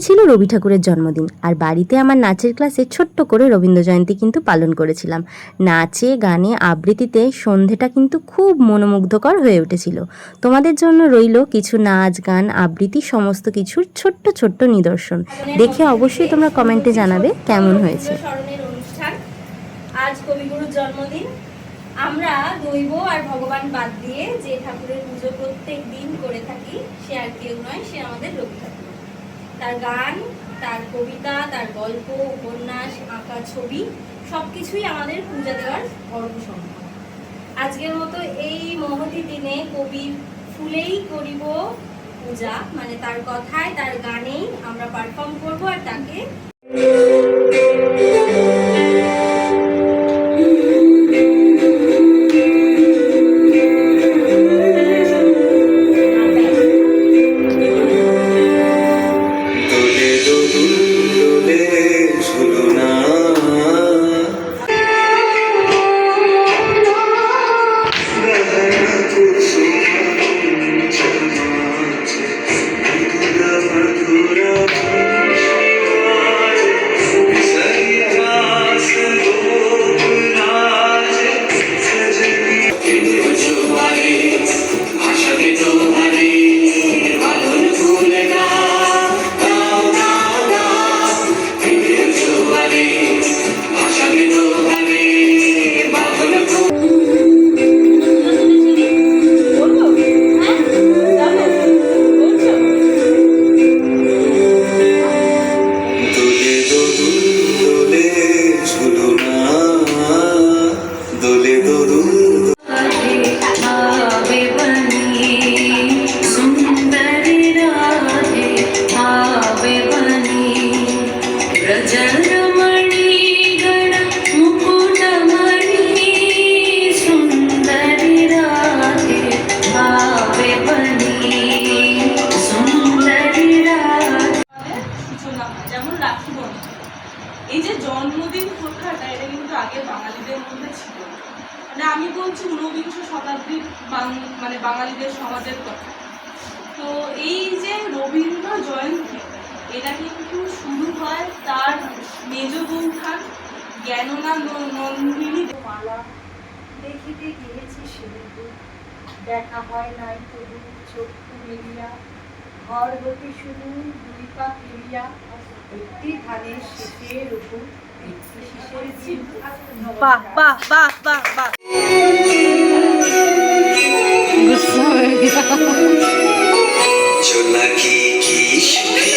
ছিল রবি ঠাকুরের জন্মদিন, আর বাড়িতে আমার নাচের ক্লাসে ছোট্ট করে রবীন্দ্র জয়ন্তী কিন্তু পালন করেছিলাম। নাচে গানে আবৃত্তিতে সন্ধেটা কিন্তু খুব মনোমুগ্ধকর হয়ে উঠেছিল। তোমাদের জন্য রইল কিছু নাচ গান আবৃত্তি সমস্ত কিছুর ছোট্ট ছোট্ট নিদর্শন, দেখে অবশ্যই তোমরা কমেন্টে জানাবে কেমন হয়েছে। আজ কবিগুরুর জন্মদিন। আমরা দৈব আর ভগবান বাদ দিয়ে যে ঠাকুরের পুজো প্রত্যেক দিন করে থাকি সে আর কেউ নয়, সে আমাদের রবি ঠাকুর। তার গান, তার কবিতা, তার গল্প, উপন্যাস, আঁকা ছবি সবকিছুই আমাদের পূজা দেওয়ার পরম সম্ভব। আজকের মতো এই মহতি দিনে কবির ফুলেই করিব পূজা, মানে তার কথায় তার গানেই আমরা পারফর্ম করব আর তাকে এই যে জন্মদিন প্রথাটা, এটা কিন্তু আগে বাঙালিদের মধ্যে ছিল। মানে আমি বলছি ঊনবিংশ শতাব্দীর মানে বাঙালিদের সমাজের কথা। তো এই যে রবীন্দ্র জয়ন্তী, এটা কিন্তু শুরু হয় তার মেজ বৌঠান জ্ঞাননা নন্দিনী মালা দেখিতে গিয়েছি সেদিকে, দেখা হয় নাই তবু চক্ষু মেলিয়া, ঘর হতে শুধু দুই পা ফেলিয়া, একটি ধানের শীষের উপর একটি শীষের বাহ বাহ বাহ বাহ বাহ। चुना की सुखी